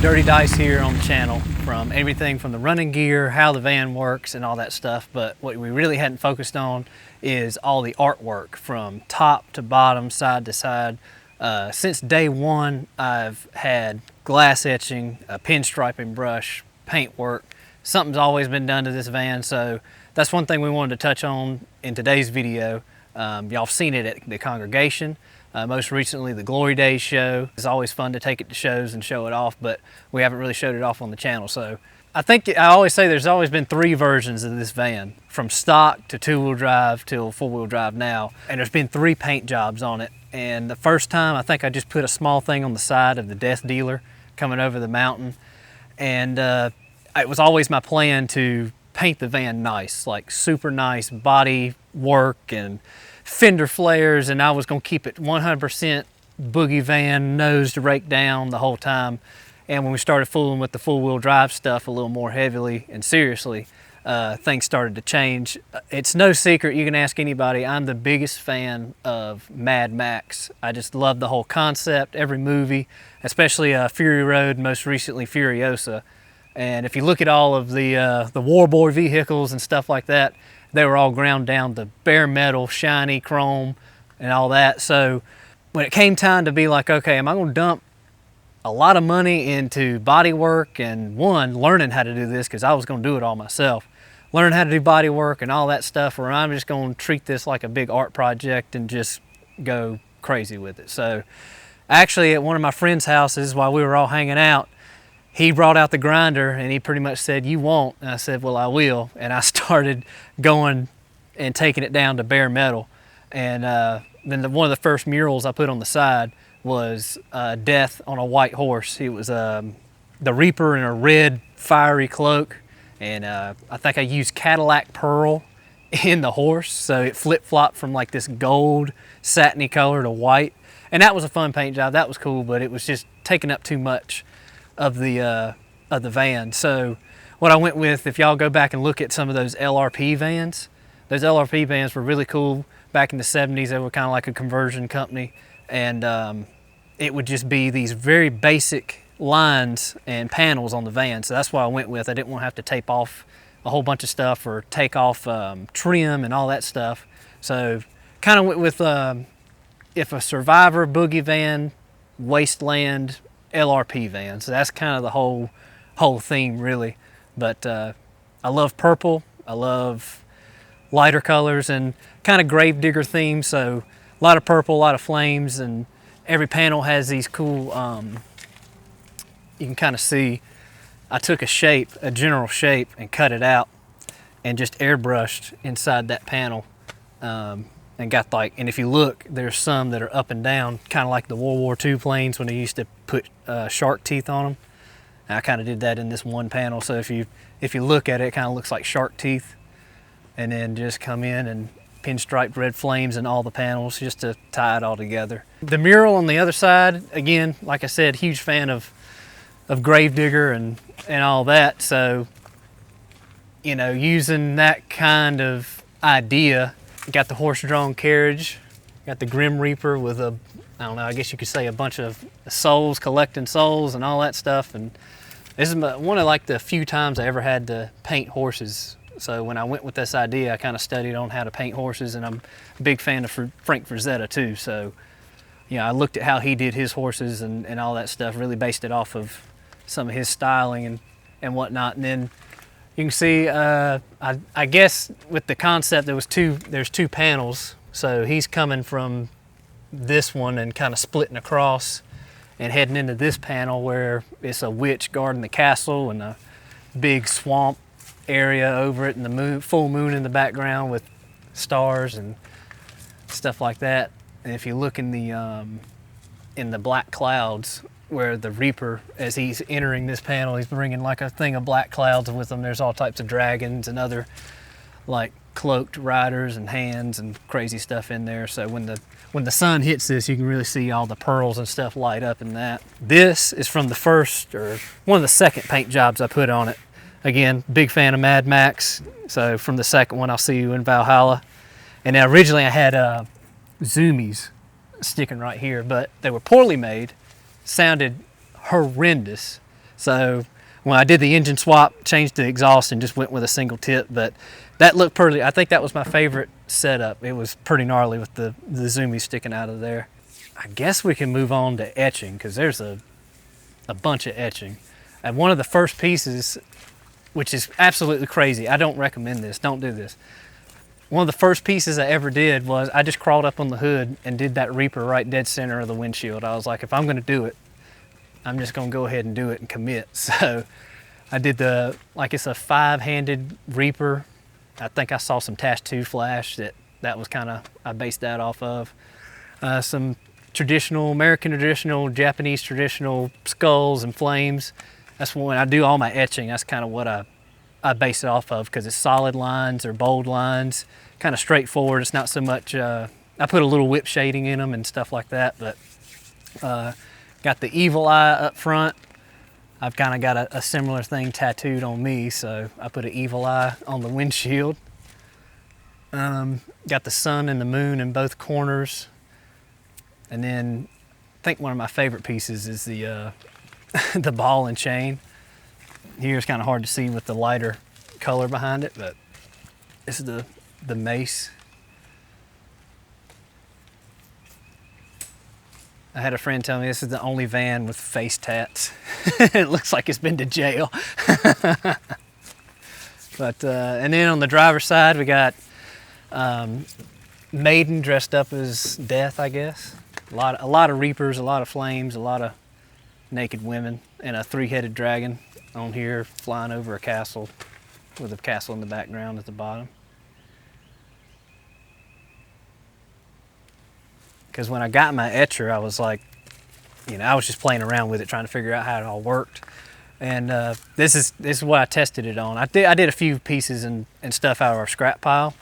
dirty dice here on the channel, from everything from the running gear, how the van works and all that stuff, but what we really hadn't focused on is all the artwork from top to bottom, side to side. Since day one, I've had glass etching, a pinstriping brush, paint work. Something's always been done to this van, so that's one thing we wanted to touch on in today's video. Y'all have seen it at the congregation. Most recently, the Glory Days show. It's always fun to take it to shows and show it off, but we haven't really showed it off on the channel. So I think I always say there's always been 3 versions of this van, from stock to 2-wheel drive till 4-wheel drive now. And there's been 3 paint jobs on it. And the first time, I think I just put a small thing on the side of the death dealer coming over the mountain. And it was always my plan to paint the van nice, like super nice body work and fender flares, and I was gonna keep it 100% boogie van, nose to rake down the whole time. And when we started fooling with the 4-wheel drive stuff a little more heavily and seriously, things started to change. It's no secret, you can ask anybody, I'm the biggest fan of Mad Max. I just love the whole concept, every movie, especially Fury Road, most recently Furiosa. And if you look at all of the Warboy vehicles and stuff like that, they were all ground down to bare metal, shiny chrome and all that. So when it came time to be like, okay, am I gonna dump a lot of money into body work and learning how to do this, because I was gonna do it all myself, learn how to do body work and all that stuff, or I'm just gonna treat this like a big art project and just go crazy with it. So actually at one of my friends' houses while we were all hanging out, he brought out the grinder and he pretty much said, "You won't." And I said, "Well, I will." And I started going and taking it down to bare metal. And then one of the first murals I put on the side was Death on a white horse. It was the Reaper in a red fiery cloak. And I think I used Cadillac pearl in the horse. So it flip-flopped from like this gold satiny color to white. And that was a fun paint job. That was cool, but it was just taking up too much of the van. So what I went with, if y'all go back and look at some of those LRP vans, those LRP vans were really cool back in the 70s. They were kind of like a conversion company, and it would just be these very basic lines and panels on the van. So that's what I went with. I didn't want to have to tape off a whole bunch of stuff or take off trim and all that stuff. So kind of went with if a Survivor boogie van, Wasteland LRP van. So that's kind of the whole theme really. But I love purple, I love lighter colors and kind of gravedigger theme. So a lot of purple, a lot of flames, and every panel has these cool, you can kind of see, I took a shape, a general shape, and cut it out and just airbrushed inside that panel. And got like, and if you look, there's some that are up and down, kind of like the World War II planes when they used to put shark teeth on them. And I kind of did that in this one panel. So if you look at it, it kind of looks like shark teeth. And then just come in and pinstriped red flames in all the panels just to tie it all together. The mural on the other side, again, like I said, huge fan of Gravedigger and all that. So, you know, using that kind of idea, got the horse-drawn carriage, got the Grim Reaper with a, I don't know, I guess you could say a bunch of souls, collecting souls and all that stuff. And this is one of like the few times I ever had to paint horses. So when I went with this idea, I kind of studied on how to paint horses, and I'm a big fan of Frank Frazetta too. So, you know, I looked at how he did his horses and all that stuff, really based it off of some of his styling and whatnot. And then you can see, I guess with the concept, there's two panels. So he's coming from this one and kind of splitting across and heading into this panel where it's a witch guarding the castle and a big swamp area over it, and the full moon in the background with stars and stuff like that. And if you look in the black clouds, where the Reaper, as he's entering this panel, he's bringing like a thing of black clouds with him. There's all types of dragons and other like cloaked riders and hands and crazy stuff in there. So when the sun hits this, you can really see all the pearls and stuff light up in that. This is from the first, or one of the second paint jobs I put on it. Again, big fan of Mad Max. So from the second one, I'll see you in Valhalla. And now originally I had zoomies sticking right here, but they were poorly made, sounded horrendous. So when I did the engine swap, changed the exhaust and just went with a single tip. But that looked pretty. I think that was my favorite setup. It was pretty gnarly with the zoomies sticking out of there. I guess we can move on to etching because there's a bunch of etching. And one of the first pieces, which is absolutely crazy, I don't recommend this, don't do this. One of the first pieces I ever did was I just crawled up on the hood and did that Reaper right dead center of the windshield. I was like, if I'm gonna do it, I'm just gonna go ahead and do it and commit. So I did it's a 5-handed Reaper. I think I saw some Tash 2 flash that was kind of, I based that off of. Some traditional, American traditional, Japanese traditional skulls and flames. That's when I do all my etching, that's kind of what I base it off of because it's solid lines or bold lines, kind of straightforward. It's not so much, I put a little whip shading in them and stuff like that, but got the evil eye up front. I've kind of got a similar thing tattooed on me, so I put an evil eye on the windshield. Got the sun and the moon in both corners. And then I think one of my favorite pieces is the the ball and chain. Here it's kind of hard to see with the lighter color behind it, but this is the mace. I had a friend tell me this is the only van with face tats. It looks like it's been to jail. But and then on the driver's side we got Maiden dressed up as Death, I guess. A lot of Reapers, a lot of flames, a lot of naked women, and a 3-headed dragon on here flying over a castle with a castle in the background at the bottom. Because when I got my etcher, I was like, I was just playing around with it, trying to figure out how it all worked. And this is what I tested it on. I did a few pieces and stuff out of our scrap pile,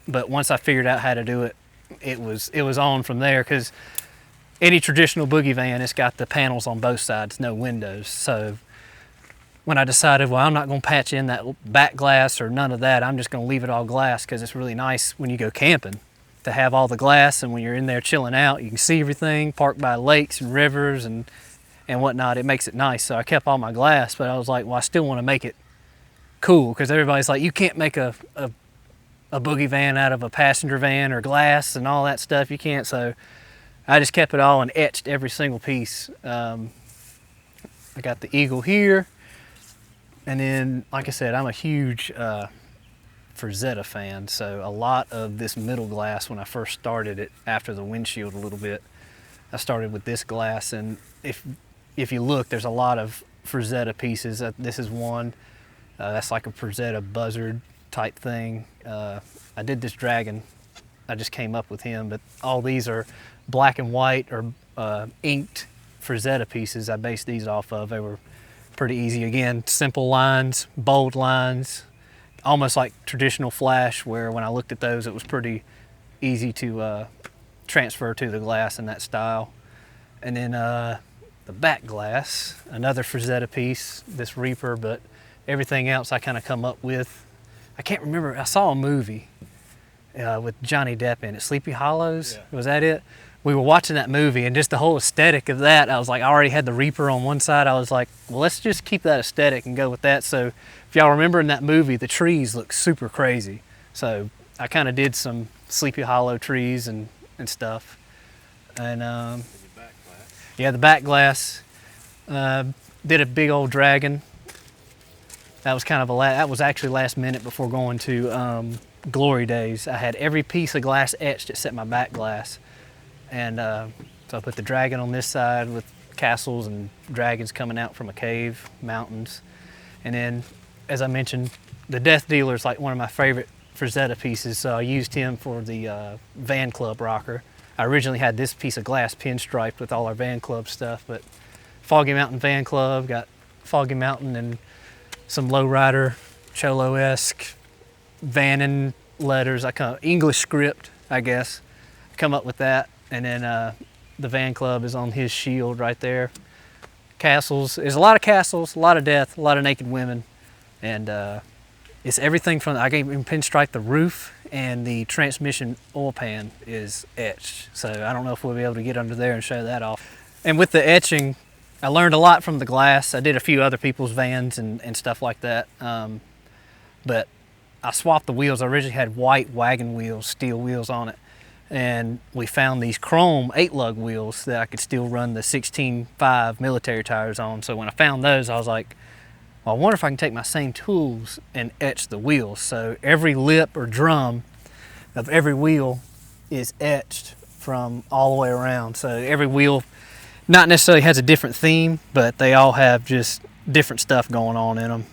but once I figured out how to do it, it was on from there. Because any traditional boogie van, it's got the panels on both sides, no windows. So when I decided, well, I'm not going to patch in that back glass or none of that, I'm just going to leave it all glass because it's really nice when you go camping to have all the glass, and when you're in there chilling out, you can see everything, parked by lakes and rivers and whatnot. It makes it nice. So I kept all my glass, but I was like, well, I still want to make it cool because everybody's like, you can't make a boogie van out of a passenger van or glass and all that stuff. You can't. So I just kept it all and etched every single piece. I got the eagle here, and then, like I said, I'm a huge Frazetta fan, so a lot of this middle glass when I first started it after the windshield a little bit, I started with this glass, and if you look, there's a lot of Frazetta pieces. This is one, that's like a Frazetta buzzard type thing. I did this dragon, I just came up with him, but all these are black and white or inked Frazetta pieces I based these off of. They were pretty easy. Again, simple lines, bold lines, almost like traditional flash, where when I looked at those, it was pretty easy to transfer to the glass in that style. And then the back glass, another Frazetta piece, this Reaper, but everything else I kind of come up with. I can't remember, I saw a movie with Johnny Depp in it, Sleepy Hollows, yeah. Was that it? We were watching that movie, and just the whole aesthetic of that, I was like, I already had the Reaper on one side. I was like, well, let's just keep that aesthetic and go with that. So if y'all remember in that movie, the trees look super crazy. So I kind of did some Sleepy Hollow trees and stuff. And yeah, the back glass. Did a big old dragon. That was kind of that was actually last minute before going to Glory Days. I had every piece of glass etched except my back glass. And so I put the dragon on this side with castles and dragons coming out from a cave, mountains. And then, as I mentioned, the Death Dealer is like one of my favorite Frazetta pieces, so I used him for the Van Club rocker. I originally had this piece of glass pinstriped with all our Van Club stuff, but Foggy Mountain Van Club, got Foggy Mountain and some lowrider, Cholo-esque, Vannin letters, English script, I guess. Come up with that. And then the Van Club is on his shield right there. Castles, there's a lot of castles, a lot of death, a lot of naked women. And it's everything from, I can even pinstripe the roof, and the transmission oil pan is etched. So I don't know if we'll be able to get under there and show that off. And with the etching, I learned a lot from the glass. I did a few other people's vans and stuff like that. But I swapped the wheels. I originally had white wagon wheels, steel wheels on it. And we found these chrome 8-lug wheels that I could still run the 16.5 military tires on. So when I found those, I was like, well, I wonder if I can take my same tools and etch the wheels. So every lip or drum of every wheel is etched from all the way around. So every wheel not necessarily has a different theme, but they all have just different stuff going on in them.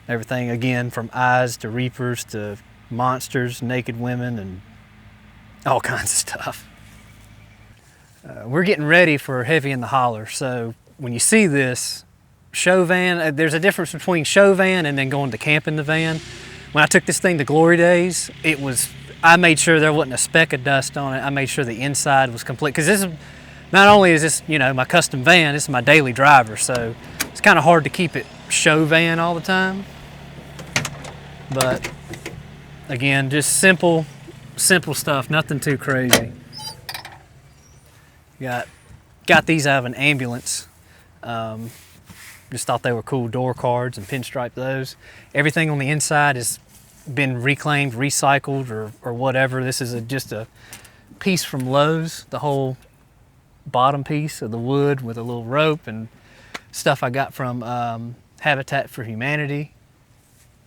Everything, again, from eyes to reapers to monsters, naked women, and all kinds of stuff. We're getting ready for Heavy in the Holler. So when you see this show van, there's a difference between show van and then going to camp in the van. When I took this thing to Glory Days, I made sure there wasn't a speck of dust on it. I made sure the inside was complete, because this is, not only is this, you know, my custom van, this is my daily driver, so it's kind of hard to keep it show van all the time. But again, just simple stuff, nothing too crazy. Got these out of an ambulance. Just thought they were cool door cards and pinstripe those. Everything on the inside has been reclaimed, recycled, or whatever. This is just a piece from Lowe's, the whole bottom piece of the wood with a little rope and stuff I got from Habitat for Humanity.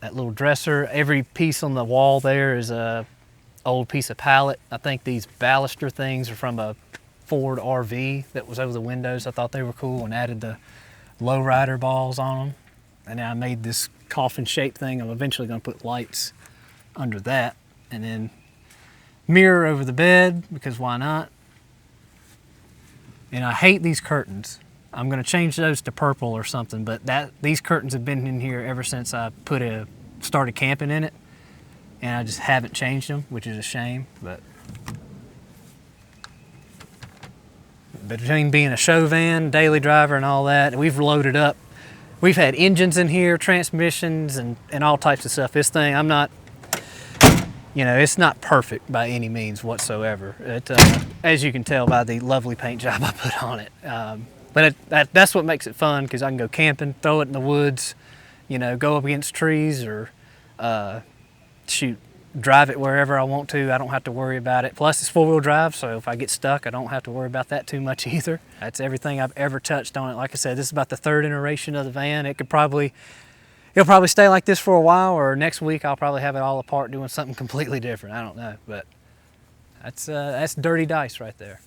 That little dresser. Every piece on the wall there is a old piece of pallet. I think these baluster things are from a Ford RV that was over the windows. I thought they were cool and added the lowrider balls on them. And then I made this coffin-shaped thing. I'm eventually going to put lights under that, and then mirror over the bed, because why not? And I hate these curtains. I'm going to change those to purple or something, but these curtains have been in here ever since I started camping in it, and I just haven't changed them, which is a shame. But between being a show van, daily driver, and all that, we've loaded up. We've had engines in here, transmissions, and all types of stuff. This thing, I'm not, you know, it's not perfect by any means whatsoever. As you can tell by the lovely paint job I put on it. But that's what makes it fun, because I can go camping, throw it in the woods, you know, go up against trees, or drive it wherever I want to. I don't have to worry about it. Plus, it's four-wheel drive, so if I get stuck, I don't have to worry about that too much either. That's everything I've ever touched on it. Like I said, this is about the third iteration of the van. It'll probably stay like this for a while, or next week I'll probably have it all apart doing something completely different. I don't know, but that's dirty dice right there.